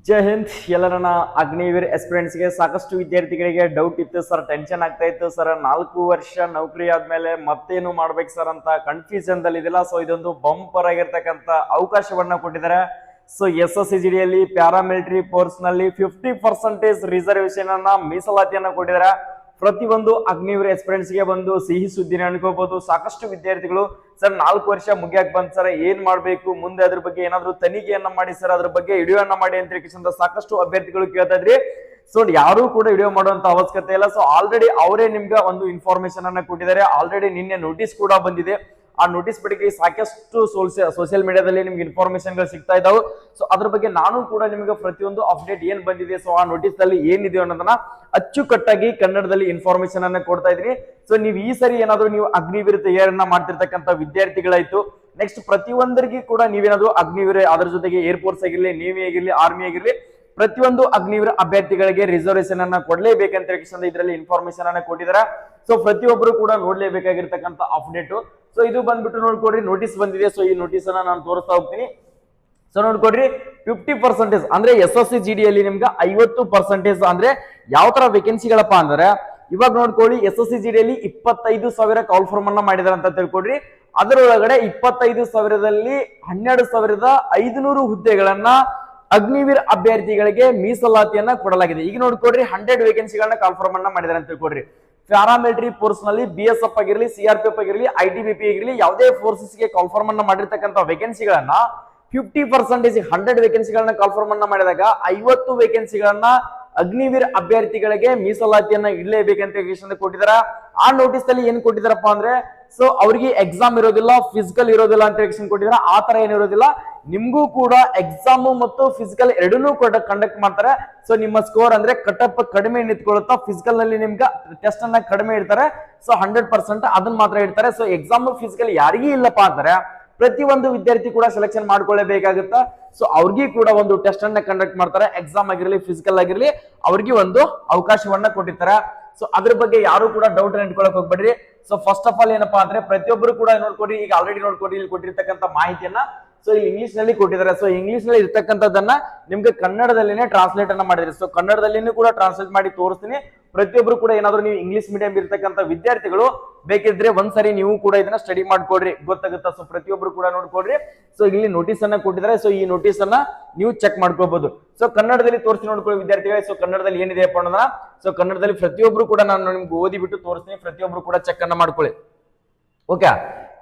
ಜೈ ಹಿಂದ್. ಎಲ್ಲರನ್ನ ಅಗ್ನಿವೀರ್ ಎಸ್ಪಿರೆಂಟ್ಸ್ಗೆ ಸಾಕಷ್ಟು ವಿದ್ಯಾರ್ಥಿಗಳಿಗೆ ಡೌಟ್ ಇತ್ತು ಸರ್, ಟೆನ್ಷನ್ ಆಗ್ತಾ ಇತ್ತು ಸರ್. 4 ವರ್ಷ ನೌಕರಿ ಆದ್ಮೇಲೆ ಮತ್ತೇನು ಮಾಡ್ಬೇಕು ಸರ್ ಅಂತ ಕನ್ಫ್ಯೂಷನ್ ದಲ್ಲಿ ಇದೆಲ್ಲ. ಸೊ ಇದೊಂದು ಬಂಪರ್ ಆಗಿರ್ತಕ್ಕಂಥ ಅವಕಾಶವನ್ನ ಕೊಟ್ಟಿದ್ದಾರೆ. ಸೊ SSCGD ಯಲ್ಲಿ ಪ್ಯಾರಾಮಿಲಿಟರಿ ಫೋರ್ಸ್ ನಲ್ಲಿ 50% ರಿಸರ್ವೇಶನ್ ಅನ್ನ ಮೀಸಲಾತಿಯನ್ನ ಕೊಟ್ಟಿದ್ದಾರೆ. ಪ್ರತಿಯೊಂದು ಅಗ್ನಿವೀರ್ ಎಸ್ಪಿರೆಂಟ್ಸ್ ಗೆ ಒಂದು ಸಿಹಿ ಸುದ್ದಿನ ಅನ್ಕೋಬಹುದು. ಸಾಕಷ್ಟು ವಿದ್ಯಾರ್ಥಿಗಳು ಸರ್ 4 ವರ್ಷ ಮುಗಿಯಾಕ್ ಬಂದ್ ಸರ್, ಏನ್ ಮಾಡ್ಬೇಕು ಮುಂದೆ, ಅದ್ರ ಬಗ್ಗೆ ಏನಾದ್ರು ತನಿಖೆಯನ್ನ ಮಾಡಿ ಸರ್, ಅದ್ರ ಬಗ್ಗೆ ವಿಡಿಯೋನ ಮಾಡಿ ಅಂತ ಸಾಕಷ್ಟು ಅಭ್ಯರ್ಥಿಗಳು ಕೇಳ್ತಾ ಇದ್ರಿ. ಸೊ ಯಾರು ಕೂಡ ವಿಡಿಯೋ ಮಾಡುವಂತ ಅವಶ್ಯಕತೆ ಇಲ್ಲ. ಸೊ ಆಲ್ರೆಡಿ ಅವರೇ ನಿಮ್ಗೆ ಒಂದು ಇನ್ಫಾರ್ಮೇಶನ್ ಅನ್ನ ಕೊಟ್ಟಿದ್ದಾರೆ. ಆಲ್ರೆಡಿ ನಿನ್ನೆ ನೋಟಿಸ್ ಕೂಡ ಬಂದಿದೆ. ಆ ನೋಟಿಸ್ ಬಗ್ಗೆ ಸಾಕಷ್ಟು ಸೋಷಿಯಲ್ ಮೀಡಿಯಾದಲ್ಲಿ ನಿಮ್ಗೆ ಇನ್ಫಾರ್ಮೇಶನ್ ಗಳು ಸಿಗ್ತಾ ಇದಾವೆ. ಸೊ ಅದ್ರ ಬಗ್ಗೆ ನಾನು ಕೂಡ ನಿಮಗೆ ಪ್ರತಿಯೊಂದು ಅಪ್ಡೇಟ್ ಏನ್ ಬಂದಿದೆ, ಸೊ ಆ ನೋಟಿಸ್ ಅಲ್ಲಿ ಏನಿದೆ ಅನ್ನೋದನ್ನ ಅಚ್ಚುಕಟ್ಟಾಗಿ ಕನ್ನಡದಲ್ಲಿ ಇನ್ಫಾರ್ಮೇಶನ್ ಅನ್ನ ಕೊಡ್ತಾ ಇದೀನಿ. ಸೊ ನೀವು ಈ ಸರಿ ಏನಾದ್ರು ನೀವು ಅಗ್ನಿವೀರ್ ತಯಾರನ್ನ ಮಾಡ್ತಿರ್ತಕ್ಕಂಥ ವಿದ್ಯಾರ್ಥಿಗಳಾಯ್ತು, ನೆಕ್ಸ್ಟ್ ಪ್ರತಿಯೊಂದರಿಗೆ ಕೂಡ ನೀವೇನಾದ್ರು ಅಗ್ನಿವೀರ್, ಅದ್ರ ಜೊತೆಗೆ ಏರ್ಫೋರ್ಸ್ ಆಗಿರ್ಲಿ, ನೇವಿ ಆಗಿರ್ಲಿ, ಆರ್ಮಿ ಆಗಿರ್ಲಿ, ಪ್ರತಿಯೊಂದು ಅಗ್ನಿವೀರ್ ಅಭ್ಯರ್ಥಿಗಳಿಗೆ ರಿಸರ್ವೇಶನ್ ಅನ್ನ ಕೊಡ್ಲೇಬೇಕಂತ ಇದರಲ್ಲಿ ಇನ್ಫಾರ್ಮೇಶನ್ ಅನ್ನ ಕೊಟ್ಟಿದ್ದಾರೆ. ಸೊ ಪ್ರತಿಯೊಬ್ಬರು ಕೂಡ ನೋಡ್ಲೇಬೇಕಾಗಿರ್ತಕ್ಕಂಥ ಅಪ್ಡೇಟ್. ಸೊ ಇದು ಬಂದ್ಬಿಟ್ಟು ನೋಡ್ಕೊಡ್ರಿ, ನೋಟಿಸ್ ಬಂದಿದೆ. ಸೊ ಈ ನೋಟಿಸ್ ಅನ್ನ ನಾನು ತೋರಿಸ್ತಾ ಹೋಗ್ತೀನಿ. ಸೊ ನೋಡ್ಕೊಡ್ರಿ, 50% ಅಂದ್ರೆ SSCGD ಯಲ್ಲಿ ನಿಮ್ಗೆ 50% ಅಂದ್ರೆ ಯಾವ ತರ ವೇಕೆನ್ಸಿಗಳಪ್ಪ ಅಂದ್ರೆ, ಇವಾಗ ನೋಡ್ಕೊಳ್ಳಿ, SSCGD ಯಲ್ಲಿ 25,000 ಕಾಲ್ ಫಾರ್ಮ್ ಅನ್ನ ಮಾಡಿದಾರೆ ಅಂತ ತಿಳ್ಕೊಡ್ರಿ. ಅದರೊಳಗಡೆ 25,000ದಲ್ಲಿ 12,500 ಹುದ್ದೆಗಳನ್ನ ಅಗ್ನಿವೀರ್ ಅಭ್ಯರ್ಥಿಗಳಿಗೆ ಮೀಸಲಾತಿಯನ್ನ ಕೊಡಲಾಗಿದೆ. ಈಗ ನೋಡ್ಕೊಡ್ರಿ, 100 ವೇಕೆನ್ಸಿಗಳನ್ನ ಕಾಲ್ ಫಾರ್ಮ್ ಅನ್ನ ಮಾಡಿದಾರೆ ಅಂತ ತಿಳ್ಕೊಡ್ರಿ. ಪ್ಯಾರಾಮಿಲಿಟರಿ ಫೋರ್ಸ್ ನಲ್ಲಿ BSF ಆಗಿರಲಿ, CRPF ಆಗಿರಲಿ, ITBP ಆಗಿರಲಿ, ಯಾವುದೇ ಫೋರ್ಸಸ್ ಗೆ ಕಾಲ್ ಫಾರ್ಮ್ ಅನ್ನ ಮಾಡಿರ್ತಕ್ಕಂಥ ವೇಕೆನ್ಸಿಗಳನ್ನ 50% 100 ವೇಕೆನ್ಸಿಗಳನ್ನ ಕಾಲ್ ಫಾರ್ಮ್ ಅನ್ನ ಮಾಡಿದಾಗ 50 ವೇಕೆನ್ಸಿಗಳನ್ನ ಅಗ್ನಿವೀರ್ ಅಭ್ಯರ್ಥಿಗಳಿಗೆ ಮೀಸಲಾತಿಯನ್ನ ಇಡಲೇಬೇಕಂತ ಕೊಟ್ಟಿದ್ದಾರೆ. ಆ ನೋಟಿಸ್ ಅಲ್ಲಿ ಏನ್ ಕೊಟ್ಟಿದಾರಪ್ಪ ಅಂದ್ರೆ, ಸೊ ಅವ್ರಿಗೆ ಎಕ್ಸಾಮ್ ಇರೋದಿಲ್ಲ, ಫಿಸಿಕಲ್ ಇರೋದಿಲ್ಲ ಅಂತ ಕೊಟ್ಟಿದ್ದಾರೆ. ಆ ತರ ಏನಿರೋದಿಲ್ಲ, ನಿಮ್ಗೂ ಕೂಡ ಎಕ್ಸಾಮ್ ಮತ್ತು ಫಿಸಿಕಲ್ ಎರಡನ್ನೂ ಕಂಡಕ್ಟ್ ಮಾಡ್ತಾರೆ. ಸೊ ನಿಮ್ಮ ಸ್ಕೋರ್ ಅಂದ್ರೆ ಕಟಪ್ ಕಡಿಮೆ ನಿಂತ್ಕೊಳ್ಳುತ್ತಾ, ಫಿಸಿಕಲ್ ನಲ್ಲಿ ನಿಮ್ಗೆ ಟೆಸ್ಟ್ ಅನ್ನ ಕಡಿಮೆ ಇಡ್ತಾರೆ. ಸೊ 100% ಅದನ್ನ ಮಾತ್ರ ಇಡ್ತಾರೆ. ಸೊ ಎಕ್ಸಾಮ್ ಫಿಸಿಕಲ್ ಯಾರಿಗೂ ಇಲ್ಲಪ್ಪ ಅಂತಾರೆ, ಪ್ರತಿಯೊಂದು ವಿದ್ಯಾರ್ಥಿ ಕೂಡ ಸೆಲೆಕ್ಷನ್ ಮಾಡ್ಕೊಳ್ಳೇಬೇಕಾಗುತ್ತಾ. ಸೊ ಅವ್ರಿಗೆ ಕೂಡ ಒಂದು ಟೆಸ್ಟ್ ಅನ್ನ ಕಂಡಕ್ಟ್ ಮಾಡ್ತಾರೆ. ಎಕ್ಸಾಮ್ ಆಗಿರಲಿ, ಫಿಸಿಕಲ್ ಆಗಿರಲಿ, ಅವ್ರಿಗೆ ಒಂದು ಅವಕಾಶವನ್ನ ಕೊಟ್ಟಿರ್ತಾರೆ. ಸೊ ಅದ್ರ ಬಗ್ಗೆ ಯಾರು ಕೂಡ ಡೌಟ್ ಇಟ್ಕೊಳಕ್ ಹೋಗ್ಬೇಡ್ರಿ. ಸೊ ಫಸ್ಟ್ ಆಫ್ ಆಲ್ ಏನಪ್ಪಾ ಅಂದ್ರೆ, ಪ್ರತಿಯೊಬ್ಬರು ಕೂಡ ನೋಡ್ಕೊಡಿ, ಈಗ ಆಲ್ರೆಡಿ ನೋಡ್ಕೊಡಿ, ಇಲ್ಲಿ ಕೊಟ್ಟಿರ್ತಕ್ಕಂಥ ಮಾಹಿತಿಯನ್ನ ಸೊ ಇಲ್ಲಿ ಇಂಗ್ಲಿಷ್ ನಲ್ಲಿ ಕೊಟ್ಟಿದ್ದಾರೆ. ಸೊ ಇಂಗ್ಲಿಷ್ ನಲ್ಲಿ ಇರ್ತಕ್ಕಂಥದ್ದನ್ನ ನಿಮ್ಗೆ ಕನ್ನಡದಲ್ಲಿನೇ ಟ್ರಾನ್ಸ್ಲೇಟ್ ಅನ್ನ ಮಾಡಿದ್ರೆ, ಸೊ ಕನ್ನಡದಲ್ಲಿನೂ ಕೂಡ ಟ್ರಾನ್ಸ್ಲೇಟ್ ಮಾಡಿ ತೋರಿಸ್ತೀನಿ. ಪ್ರತಿಯೊಬ್ರು ಕೂಡ ಏನಾದ್ರು ನೀವು ಇಂಗ್ಲಿಷ್ ಮೀಡಿಯಂ ಇರ್ತಕ್ಕಂಥ ವಿದ್ಯಾರ್ಥಿಗಳು ಬೇಕಿದ್ರೆ ಒಂದ್ಸರಿ ನೀವು ಕೂಡ ಇದನ್ನ ಸ್ಟಡಿ ಮಾಡ್ಕೊಡ್ರಿ, ಗೊತ್ತಾಗುತ್ತಾ. ಸೊ ಪ್ರತಿಯೊಬ್ರು ಕೂಡ ನೋಡ್ಕೊಡ್ರಿ. ಸೊ ಇಲ್ಲಿ ನೋಟಿಸ್ ಅನ್ನ ಕೊಟ್ಟಿದ್ದಾರೆ. ಸೊ ಈ ನೋಟಿಸ್ ಅನ್ನ ನೀವು ಚೆಕ್ ಮಾಡ್ಕೋಬಹುದು. ಸೊ ಕನ್ನಡದಲ್ಲಿ ತೋರಿಸಿ ನೋಡ್ಕೊಳ್ಳಿ ವಿದ್ಯಾರ್ಥಿಗಳೇ. ಸೊ ಕನ್ನಡದಲ್ಲಿ ಏನಿದೆಯಪ್ಪ ಅನ್ನೋದನ್ನ ಸೊ ಕನ್ನಡದಲ್ಲಿ ಪ್ರತಿಯೊಬ್ರು ಕೂಡ ನಾನು ನಿಮ್ಗೆ ಓದಿ ಬಿಟ್ಟು ತೋರಿಸ್ತೀನಿ. ಪ್ರತಿಯೊಬ್ರು ಕೂಡ ಚೆಕ್ ಅನ್ನ ಮಾಡ್ಕೊಳ್ಳಿ. ಓಕೆ,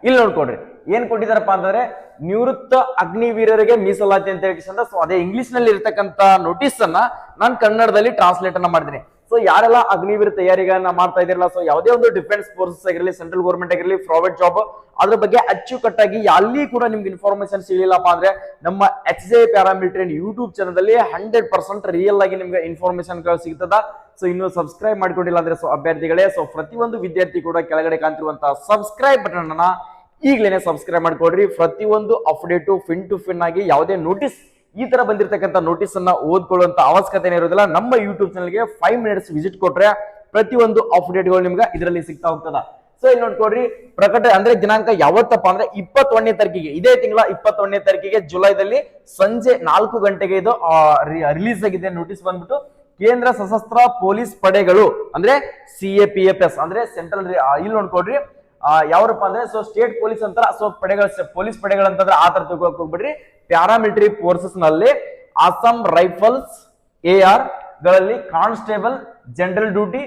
ಇಲ್ಲಿ ನೋಡ್ಕೊಡ್ರಿ, ಏನ್ ಕೊಟ್ಟಿದಾರಪ್ಪ ಅಂತಂದ್ರೆ, ನಿವೃತ್ತ ಅಗ್ನಿವೀರರಿಗೆ ಮೀಸಲಾತಿ ಅಂತ ಹೇಳಿ. ಸೊ ಅದೇ ಇಂಗ್ಲಿಷ್ ನಲ್ಲಿ ಇರ್ತಕ್ಕಂಥ ನೋಟಿಸ್ ಅನ್ನ ನಾನು ಕನ್ನಡದಲ್ಲಿ ಟ್ರಾನ್ಸ್ಲೇಟ್ ಅನ್ನ ಮಾಡಿದ್ದೀನಿ. ಸೊ ಯಾರೆಲ್ಲ ಅಗ್ನಿವೀರ್ ತಯಾರಿಗಳನ್ನ ಮಾಡ್ತಾ ಇದಿರಲ್ಲ, ಸೊ ಯಾವುದೇ ಒಂದು ಡಿಫೆನ್ಸ್ ಫೋರ್ಸಸ್ ಆಗಿರಲಿ, ಸೆಂಟ್ರಲ್ ಗೌರ್ಮೆಂಟ್ ಆಗಿರಲಿ, ಪ್ರೈವೇಟ್ ಜಾಬ್, ಅದ್ರ ಬಗ್ಗೆ ಅಚ್ಚುಕಟ್ಟಾಗಿ ಅಲ್ಲಿ ಕೂಡ ನಿಮ್ಗೆ ಇನ್ಫಾರ್ಮೇಶನ್ ಸಿಗಲಿಲ್ಲಪ್ಪ ಅಂದ್ರೆ, ನಮ್ಮ HJ ಪ್ಯಾರಾಮಿಲಿಟರಿ ಯೂಟ್ಯೂಬ್ ಚಾನಲ್ ಅಲ್ಲಿ 100% ರಿಯಲ್ ಆಗಿ ನಿಮ್ಗೆ ಇನ್ಫಾರ್ಮೇಶನ್ ಸಿಗ್ತದ. ಸೊ ಇನ್ನು ಸಬ್ಸ್ಕ್ರೈಬ್ ಮಾಡ್ಕೊಂಡಿಲ್ಲ ಅಂದ್ರೆ, ಸೊ ಅಭ್ಯರ್ಥಿಗಳೇ, ಸೊ ಪ್ರತಿಯೊಂದು ವಿದ್ಯಾರ್ಥಿ ಕೂಡ ಕೆಳಗಡೆ ಕಾಣ್ತಿರುವಂತಹ ಸಬ್ಸ್ಕ್ರೈಬ್ ಬಟನ್ ಅನ್ನ ಈಗಲೇ ಸಬ್ಸ್ಕ್ರೈಬ್ ಮಾಡ್ಕೊಡ್ರಿ. ಪ್ರತಿಯೊಂದು ಅಪ್ಡೇಟು ಫಿನ್ ಟು ಫಿನ್ ಆಗಿ, ಯಾವುದೇ ನೋಟಿಸ್ ಈ ತರ ಬಂದಿರತಕ್ಕಂಥ ನೋಟಿಸ್ ಅನ್ನ ಓದ್ಕೊಳ್ಳುವಂತ ಅವಶ್ಯಕತೆ ಇರೋದಿಲ್ಲ. ನಮ್ಮ ಯೂಟ್ಯೂಬ್ ಚಾನಲ್ಗೆ 5 ಮಿನಿಟ್ಸ್ ವಿಸಿಟ್ ಕೊಟ್ರೆ ಪ್ರತಿಯೊಂದು ಅಪ್ಡೇಟ್ಗಳು ನಿಮ್ಗೆ ಇದರಲ್ಲಿ ಸಿಗ್ತಾ ಹೋಗ್ತದ. ಸೊ ಇಲ್ಲಿ ನೋಡ್ಕೊಡ್ರಿ, ಪ್ರಕಟ ಅಂದ್ರೆ ದಿನಾಂಕ ಯಾವತ್ತಪ್ಪ ಅಂದ್ರೆ 21ನೇ ತಾರೀಕಿಗೆ, ಇದೇ ತಿಂಗಳ 21ನೇ ತಾರೀಕಿಗೆ ಜುಲೈದಲ್ಲಿ ಸಂಜೆ 4 ಗಂಟೆಗೆ ಇದು ರಿಲೀಸ್ ಆಗಿದೆ. ನೋಟಿಸ್ ಬಂದ್ಬಿಟ್ಟು ಕೇಂದ್ರ ಸಶಸ್ತ್ರ ಪೊಲೀಸ್ ಪಡೆಗಳು ಅಂದ್ರೆ CAPFS ಅಂದ್ರೆ ಸೆಂಟ್ರಲ್, ಇಲ್ಲಿ ನೋಡ್ಕೊಡ್ರಿ ಯಾವ್ರಪ್ಪ ಅಂದ್ರೆ, ಸೊ ಸ್ಟೇಟ್ ಪೊಲೀಸ್ ಅಂತಾರ. ಸೊ ಪಡೆಗಳು, ಪೊಲೀಸ್ ಪಡೆಗಳು ಅಂತಂದ್ರೆ ಆ ತರ ತಿಳ್ಕೊಳಕ್ ಹೋಗ್ಬಿಡ್ರಿ. ಪ್ಯಾರಾಮಿಲಿಟರಿ ಫೋರ್ಸಸ್ ನಲ್ಲಿ ಅಸ್ಸಾಂ ರೈಫಲ್ಸ್ AR ಗಳಲ್ಲಿ constable, general duty,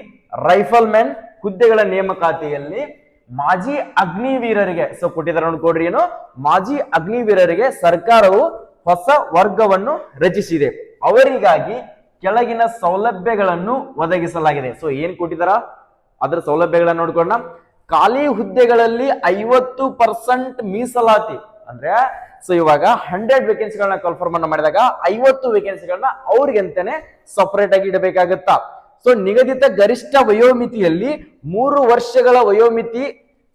rifle men ಹುದ್ದೆಗಳ ನೇಮಕಾತಿಯಲ್ಲಿ ಮಾಜಿ ಅಗ್ನಿವೀರರಿಗೆ ಸೊ ಕೊಟ್ಟಿದ್ದಾರೆ. ನೋಡ್ಕೊಡ್ರಿ, ಏನು ಮಾಜಿ ಅಗ್ನಿವೀರರಿಗೆ ಸರ್ಕಾರವು ಹೊಸ ವರ್ಗವನ್ನು ರಚಿಸಿದೆ. ಅವರಿಗಾಗಿ ಕೆಳಗಿನ ಸೌಲಭ್ಯಗಳನ್ನು ಒದಗಿಸಲಾಗಿದೆ. ಸೊ ಏನ್ ಕೊಟ್ಟಿದಾರ ಅದರ ಸೌಲಭ್ಯಗಳನ್ನ ನೋಡ್ಕೊಂಡ, ಖಾಲಿ ಹುದ್ದೆಗಳಲ್ಲಿ 50% ಮೀಸಲಾತಿ ಅಂದ್ರೆ, ಸೊ ಇವಾಗ 100 ವೇಕೆನ್ಸಿಗಳನ್ನ ಕನ್ಫರ್ಮ್ ಅನ್ನ ಮಾಡಿದಾಗ 50 ವೇಕೆನ್ಸಿಗಳನ್ನ ಅವ್ರಿಗೆ ಅಂತಾನೆ ಸಪರೇಟ್ ಆಗಿ ಇಡಬೇಕಾಗುತ್ತಾ. ಸೊ ನಿಗದಿತ ಗರಿಷ್ಠ ವಯೋಮಿತಿಯಲ್ಲಿ 3 ವರ್ಷಗಳ ವಯೋಮಿತಿ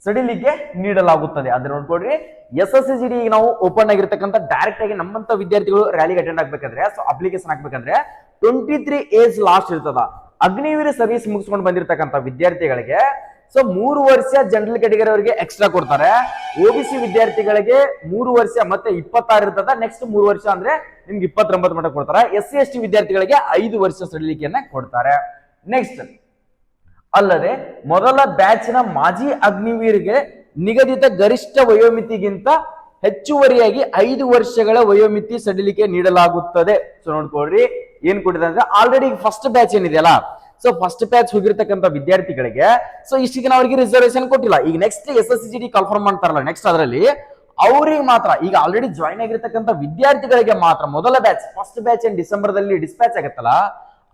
ಸಡಿಲಿಕೆ ನೀಡಲಾಗುತ್ತದೆ. ಅದ್ರ ನೋಡ್ಕೊಡ್ರಿ, SSCGD ಈಗ ನಾವು ಓಪನ್ ಆಗಿರ್ತಕ್ಕಂಥ ಡೈರೆಕ್ಟ್ ಆಗಿ ನಮ್ಮಂತ ವಿದ್ಯಾರ್ಥಿಗಳು ರ್ಯಾಲಿಗೆ ಅಟೆಂಡ್ ಆಗ್ಬೇಕಂದ್ರೆ, ಸೊ ಅಪ್ಲಿಕೇಶನ್ ಹಾಕ್ಬೇಕಂದ್ರೆ 23 ಏಜ್ ಲಾಸ್ಟ್ ಇರ್ತದ. ಅಗ್ನಿವೀರ್ ಸರ್ವಿಸ್ ಮುಗಿಸ್ಕೊಂಡು ಬಂದಿರತಕ್ಕಂಥ ವಿದ್ಯಾರ್ಥಿಗಳಿಗೆ ಸೊ 3 ವರ್ಷ ಜನರಲ್ ಕ್ಯಾಟಗರಿ ಅವರಿಗೆ ಎಕ್ಸ್ಟ್ರಾ ಕೊಡ್ತಾರೆ. OBC ವಿದ್ಯಾರ್ಥಿಗಳಿಗೆ 3 ವರ್ಷ ಮತ್ತೆ 26 ಇರ್ತದ. ನೆಕ್ಸ್ಟ್ 3 ವರ್ಷ ಅಂದ್ರೆ ನಿಮ್ಗೆ 29 ಮಟ್ಟ ಕೊಡ್ತಾರೆ. SC/ST ವಿದ್ಯಾರ್ಥಿಗಳಿಗೆ 5 ವರ್ಷ ಸಡಿಲಿಕೆಯನ್ನ ಕೊಡ್ತಾರೆ. ನೆಕ್ಸ್ಟ್ ಅಲ್ಲದೆ ಮೊದಲ ಬ್ಯಾಚ್ ನ ಮಾಜಿ ಅಗ್ನಿವೀರಿಗೆ ನಿಗದಿತ ಗರಿಷ್ಠ ವಯೋಮಿತಿಗಿಂತ ಹೆಚ್ಚುವರಿಯಾಗಿ 5 ವರ್ಷಗಳ ವಯೋಮಿತಿ ಸಡಿಲಿಕೆ ನೀಡಲಾಗುತ್ತದೆ. ಸೊ ನೋಡ್ಕೊಳ್ರಿ ಏನ್ ಕೊಟ್ಟಿದೆ ಅಂದ್ರೆ ಆಲ್ರೆಡಿ ಫಸ್ಟ್ ಬ್ಯಾಚ್ ಏನಿದೆಯಲ್ಲ, ಸೊ ಫಸ್ಟ್ ಬ್ಯಾಚ್ ಹೋಗಿರ್ತಕ್ಕಂಥ ವಿದ್ಯಾರ್ಥಿಗಳಿಗೆ ಸೊ ಇಷ್ಟಿಗೆ ಅವರಿಗೆ ರಿಸರ್ವೇಶನ್ ಕೊಟ್ಟಿಲ್ಲ. ಈಗ ನೆಕ್ಸ್ಟ್ SSCGD ಕನ್ಫರ್ಮ್ ಮಾಡ್ತಾರಲ್ಲ, ನೆಕ್ಸ್ಟ್ ಅದರಲ್ಲಿ ಅವ್ರಿಗೆ ಮಾತ್ರ ಈಗ ಆಲ್ರೆಡಿ ಜಾಯಿನ್ ಆಗಿರ್ತಕ್ಕಂಥ ವಿದ್ಯಾರ್ಥಿಗಳಿಗೆ ಮಾತ್ರ ಮೊದಲ ಬ್ಯಾಚ್ ಫಸ್ಟ್ ಬ್ಯಾಚ್ ಏನ್ ಡಿಸೆಂಬರ್ದಲ್ಲಿ ಡಿಸ್ಪ್ಯಾಚ್ ಆಗತ್ತಲ್ಲ,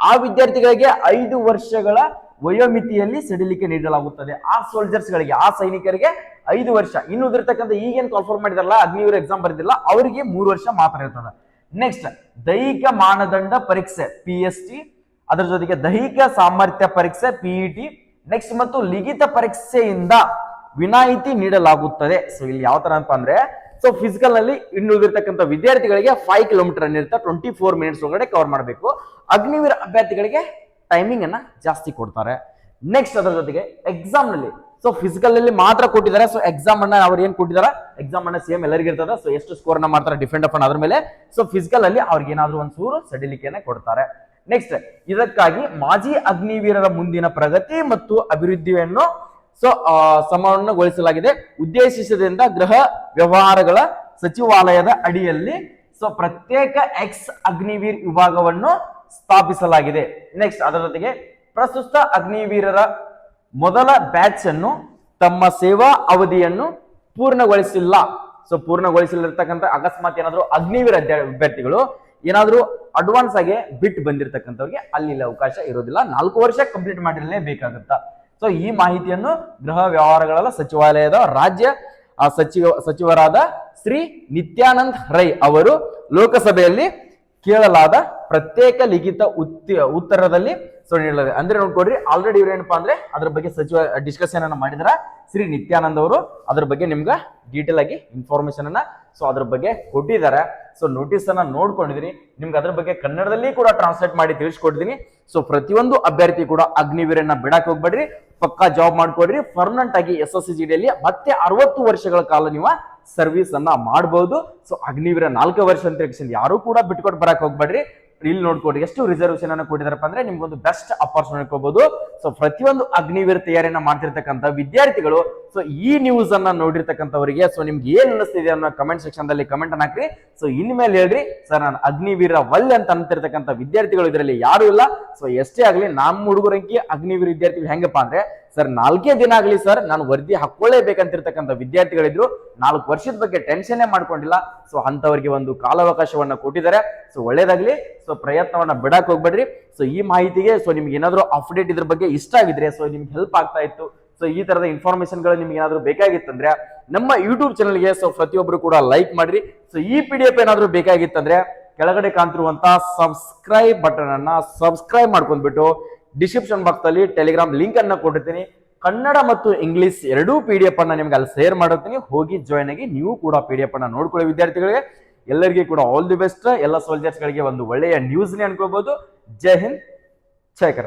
ಆ ವಿದ್ಯಾರ್ಥಿಗಳಿಗೆ 5 ವರ್ಷಗಳ ವಯೋಮಿತಿಯಲ್ಲಿ ಸಡಿಲಿಕೆ ನೀಡಲಾಗುತ್ತದೆ. ಆ ಸೋಲ್ಜರ್ಸ್ ಗಳಿಗೆ, ಆ ಸೈನಿಕರಿಗೆ 5 ವರ್ಷ. ಇನ್ನು ಇದಿರ್ತಕ್ಕಂಥ ಈಗೇನ್ ಕನ್ಫರ್ಮ್ ಮಾಡಿದಾರಲ್ಲ, ಅಗ್ನಿವೀರ ಎಕ್ಸಾಮ್ ಬರೆದಿಲ್ಲ, ಅವರಿಗೆ 3 ವರ್ಷ ಮಾತ್ರ ಇರ್ತದೆ. ನೆಕ್ಸ್ಟ್ ದೈಹಿಕ ಮಾನದಂಡ ಪರೀಕ್ಷೆ PST, ಅದರ ಜೊತೆಗೆ ದೈಹಿಕ ಸಾಮರ್ಥ್ಯ ಪರೀಕ್ಷೆ PET, ನೆಕ್ಸ್ಟ್ ಮತ್ತು ಲಿಖಿತ ಪರೀಕ್ಷೆಯಿಂದ ವಿನಾಯಿತಿ ನೀಡಲಾಗುತ್ತದೆ. ಸೊ ಇಲ್ಲಿ ಯಾವ ತರ ಅಂತ ಅಂದ್ರೆ, ಸೊ ಫಿಸಿಕಲ್ ನಲ್ಲಿ ಇನ್ನುಳಿದಿರ್ತಕ್ಕಂಥ ವಿದ್ಯಾರ್ಥಿಗಳಿಗೆ 5 ಕಿಲೋಮೀಟರ್ ಇರುತ್ತೆ, 24 ಮಿನಿಟ್ಸ್ ಒಳಗಡೆ ಕವರ್ ಮಾಡಬೇಕು. ಅಗ್ನಿವೀರ ಅಭ್ಯರ್ಥಿಗಳಿಗೆ ಟೈಮಿಂಗ್ ಅನ್ನ ಜಾಸ್ತಿ ಕೊಡ್ತಾರೆ. ನೆಕ್ಸ್ಟ್ ಅದರ ಜೊತೆಗೆ ಎಕ್ಸಾಮ್ ನಲ್ಲಿ ಸೊ ಫಿಸಿಕಲ್ ಅಲ್ಲಿ ಮಾತ್ರ ಕೊಟ್ಟಿದ್ದಾರೆ. ಸೊ ಎಕ್ಸಾಮ್ ಅನ್ನ ಅವ್ರು ಏನ್ ಕೊಟ್ಟಿದ್ದಾರೆ, ಎಕ್ಸಾಮ್ ಅನ್ನ ಸೇಮ್ ಎಲ್ಲರಿಗೂ ಇರ್ತದೆ. ಸೊ ಎಷ್ಟು ಸ್ಕೋರ್ ನ ಮಾಡ್ತಾರೆ ಡಿಪೆಂಡ್ ಅಪಾನ್ ಅದ್ರ ಮೇಲೆ. ಸೊ ಫಿಸಿಕಲ್ ಅಲ್ಲಿ ಅವ್ರಿಗೆ ಏನಾದ್ರು ಒಂದು ಚೂರು ಸಡಿಲಿಕೆಯನ್ನ ಕೊಡ್ತಾರೆ. ನೆಕ್ಸ್ಟ್ ಇದಕ್ಕಾಗಿ ಮಾಜಿ ಅಗ್ನಿವೀರರ ಮುಂದಿನ ಪ್ರಗತಿ ಮತ್ತು ಅಭಿವೃದ್ಧಿಯನ್ನು ಸೊ ಸಮನ್ವಯಗೊಳಿಸಲಾಗಿದೆ. ಉದ್ದೇಶಿಸಿದಿಂದ ಗೃಹ ವ್ಯವಹಾರಗಳ ಸಚಿವಾಲಯದ ಅಡಿಯಲ್ಲಿ ಸೊ ಪ್ರತ್ಯೇಕ ಎಕ್ಸ್ ಅಗ್ನಿವೀರ್ ವಿಭಾಗವನ್ನು ಸ್ಥಾಪಿಸಲಾಗಿದೆ. ನೆಕ್ಸ್ಟ್ ಅದರ ಜೊತೆಗೆ ಪ್ರಸ್ತುತ ಅಗ್ನಿವೀರರ ಮೊದಲ ಬ್ಯಾಚ್ ಅನ್ನು ತಮ್ಮ ಸೇವಾ ಅವಧಿಯನ್ನು ಪೂರ್ಣಗೊಳಿಸಿಲ್ಲ. ಸೊ ಪೂರ್ಣಗೊಳಿಸಿರ್ತಕ್ಕಂಥ ಅಕಸ್ಮಾತ್ ಏನಾದ್ರು ಅಗ್ನಿವೀರ ಅಭ್ಯರ್ಥಿಗಳು ಏನಾದ್ರು ಅಡ್ವಾನ್ಸ್ ಆಗಿ ಬಿಟ್ಟು ಬಂದಿರತಕ್ಕಂಥವ್ರಿಗೆ ಅಲ್ಲಿ ಅವಕಾಶ ಇರೋದಿಲ್ಲ. 4 ವರ್ಷ ಕಂಪ್ಲೀಟ್ ಮಾಡಿರಲೇಬೇಕಾಗುತ್ತಾ. ಸೊ ಈ ಮಾಹಿತಿಯನ್ನು ಗೃಹ ವ್ಯವಹಾರಗಳ ಸಚಿವಾಲಯದ ರಾಜ್ಯ ಸಚಿವರಾದ ಶ್ರೀ ನಿತ್ಯಾನಂದ್ ರೈ ಅವರು ಲೋಕಸಭೆಯಲ್ಲಿ ಕೇಳಲಾದ ಪ್ರತ್ಯೇಕ ಲಿಖಿತ ಉತ್ತರದಲ್ಲಿ ಸೊ ನೀಡಲಾಗಿದೆ. ಅಂದ್ರೆ ನೋಡ್ಕೊಡ್ರಿ, ಆಲ್ರೆಡಿ ಇವ್ರು ಏನಪ್ಪಾ ಅಂದ್ರೆ ಅದ್ರ ಬಗ್ಗೆ ಸಚಿವ ಡಿಸ್ಕಷನ್ ಅನ್ನ ಮಾಡಿದಾರ ಶ್ರೀ ನಿತ್ಯಾನಂದ್ ಅವರು. ಅದ್ರ ಬಗ್ಗೆ ನಿಮ್ಗೆ ಡೀಟೇಲ್ ಆಗಿ ಇನ್ಫಾರ್ಮೇಶನ್ ಅನ್ನ ಸೊ ಅದ್ರ ಬಗ್ಗೆ ಕೊಟ್ಟಿದ್ದಾರೆ. ಸೊ ನೋಟಿಸ್ ಅನ್ನ ನೋಡ್ಕೊಂಡಿದೀನಿ, ನಿಮ್ಗೆ ಅದ್ರ ಬಗ್ಗೆ ಕನ್ನಡದಲ್ಲಿ ಕೂಡ ಟ್ರಾನ್ಸ್ಲೇಟ್ ಮಾಡಿ ತಿಳಿಸ್ಕೊಟ್ಟಿದ್ದೀನಿ. ಸೊ ಪ್ರತಿಯೊಂದು ಅಭ್ಯರ್ಥಿ ಕೂಡ ಅಗ್ನಿವೀರನ್ನ ಬಿಡಕ್ ಹೋಗ್ಬೇಡ್ರಿ, ಪಕ್ಕಾ ಜಾಬ್ ಮಾಡ್ಕೊಡ್ರಿ. ಪರ್ಮನೆಂಟ್ ಆಗಿ SSCGD ಯಲ್ಲಿ ಮತ್ತೆ 60 ವರ್ಷಗಳ ಕಾಲ ನೀವು ಸರ್ವಿಸ್ ಅನ್ನ ಮಾಡಬಹುದು. ಸೊ ಅಗ್ನಿವೀರ 4 ವರ್ಷ ಅಂತ ಯಾರು ಕೂಡ ಬಿಟ್ಕೊಟ್ಟು ಬರಕ್ ಹೋಗ್ಬೇಡ್ರಿ. ಇಲ್ಲಿ ನೋಡ್ಕೊಡ್ರಿ ಎಷ್ಟು ರಿಸರ್ವೇಶನ್ ಅನ್ನು ಕೊಟ್ಟಿದಾರಪ್ಪ ಅಂದ್ರೆ ನಿಮ್ಗೊಂದು ಬೆಸ್ಟ್ ಅಪರ್ಚುನಿಟಿ ಕೊಡಬಹುದು. ಸೊ ಪ್ರತಿಯೊಂದು ಅಗ್ನಿವೀರ ತಯಾರಿಯನ್ನ ಮಾಡ್ತಿರ್ತಕ್ಕಂಥ ವಿದ್ಯಾರ್ಥಿಗಳು ಸೊ ಈ ನ್ಯೂಸ್ ಅನ್ನ ನೋಡಿರ್ತಕ್ಕಂಥವರಿಗೆ ಸೊ ನಿಮ್ಗೆ ಏನ್ ಅನಿಸ್ತಿದೆ ಅನ್ನೋ ಕಮೆಂಟ್ ಸೆಕ್ಷನ್ ದಲ್ಲಿ ಕಮೆಂಟ್ ಅನ್ನ ಹಾಕ್ರಿ. ಸೊ ಇನ್ಮೇಲೆ ಹೇಳ್ರಿ, ಸರ್ ನಾನು ಅಗ್ನಿವೀರ ಒಲ್ಲೆ ಅಂತ ಅಂತಿರ್ತಕ್ಕಂಥ ವಿದ್ಯಾರ್ಥಿಗಳು ಇದರಲ್ಲಿ ಯಾರು ಇಲ್ಲ. ಸೊ ಎಷ್ಟೇ ಆಗ್ಲಿ ನಮ್ಮ ಹುಡುಗರಂಕಿ ಅಗ್ನಿವೀರ ವಿದ್ಯಾರ್ಥಿಗಳು ಹೆಂಗಪ್ಪ ಅಂದ್ರೆ, ಸರ್ 4 ದಿನ ಆಗ್ಲಿ ಸರ್ ನಾನು ವರದಿ ಹಾಕೊಳ್ಳೇಬೇಕಂತಿರ್ತಕ್ಕಂಥ ವಿದ್ಯಾರ್ಥಿಗಳಿದ್ರು. 4 ವರ್ಷದ ಬಗ್ಗೆ ಟೆನ್ಷನ್ ಮಾಡ್ಕೊಂಡಿಲ್ಲ. ಸೊ ಅಂತವರಿಗೆ ಒಂದು ಕಾಲಾವಕಾಶವನ್ನ ಕೊಟ್ಟಿದ್ದಾರೆ. ಸೊ ಒಳ್ಳೇದಾಗ್ಲಿ. ಸೊ ಪ್ರಯತ್ನವನ್ನ ಬಿಡಕ್ ಹೋಗ್ಬೇಡ್ರಿ. ಸೊ ಈ ಮಾಹಿತಿಗೆ ಸೊ ನಿಮ್ಗೆ ಏನಾದ್ರು ಅಪ್ಡೇಟ್ ಇದ್ರ ಬಗ್ಗೆ ಇಷ್ಟ ಆಗಿದ್ರೆ, ಸೊ ನಿಮ್ಗೆ ಹೆಲ್ಪ್ ಆಗ್ತಾ ಇತ್ತು, ಸೊ ಈ ತರದ ಇನ್ಫಾರ್ಮೇಶನ್ ಗಳು ನಿಮ್ಗೆ ಏನಾದ್ರು ಬೇಕಾಗಿತ್ತಂದ್ರೆ ನಮ್ಮ ಯೂಟ್ಯೂಬ್ ಚಾನಲ್ಗೆ ಸೊ ಪ್ರತಿಯೊಬ್ರು ಕೂಡ ಲೈಕ್ ಮಾಡ್ರಿ. ಸೊ ಈ PDF ಏನಾದ್ರು ಬೇಕಾಗಿತ್ತಂದ್ರೆ ಕೆಳಗಡೆ ಕಾಣ್ತಿರುವಂತ ಸಬ್ಸ್ಕ್ರೈಬ್ ಬಟನ್ ಅನ್ನ ಸಬ್ಸ್ಕ್ರೈಬ್ ಮಾಡ್ಕೊಂಡ್ಬಿಟ್ಟು ಡಿಸ್ಕ್ರಿಪ್ಷನ್ ಬಾಕ್ಸ್ ಅಲ್ಲಿ ಟೆಲಿಗ್ರಾಮ್ ಲಿಂಕ್ ಅನ್ನ ಕೊಟ್ಟಿರ್ತೀನಿ. ಕನ್ನಡ ಮತ್ತು ಇಂಗ್ಲಿಷ್ ಎರಡೂ PDF ಅನ್ನ ನಿಮ್ಗೆ ಅಲ್ಲಿ ಶೇರ್ ಮಾಡಿರ್ತೀನಿ. ಹೋಗಿ ಜಾಯ್ನ್ ಆಗಿ ನೀವು ಕೂಡ PDF ಅನ್ನ ನೋಡ್ಕೊಳ್ಳಿ. ವಿದ್ಯಾರ್ಥಿಗಳಿಗೆ ಎಲ್ಲರಿಗೂ ಕೂಡ ಆಲ್ ದಿ ಬೆಸ್ಟ್. ಎಲ್ಲ ಸೋಲ್ಜರ್ಸ್ ಗಳಿಗೆ ಒಂದು ಒಳ್ಳೆಯ ನ್ಯೂಸ್ ನೇ ಅನ್ಕೋಬಹುದು. ಜೈ ಹಿಂದ್, ಜೈ ಕರ್ನಾಟಕ.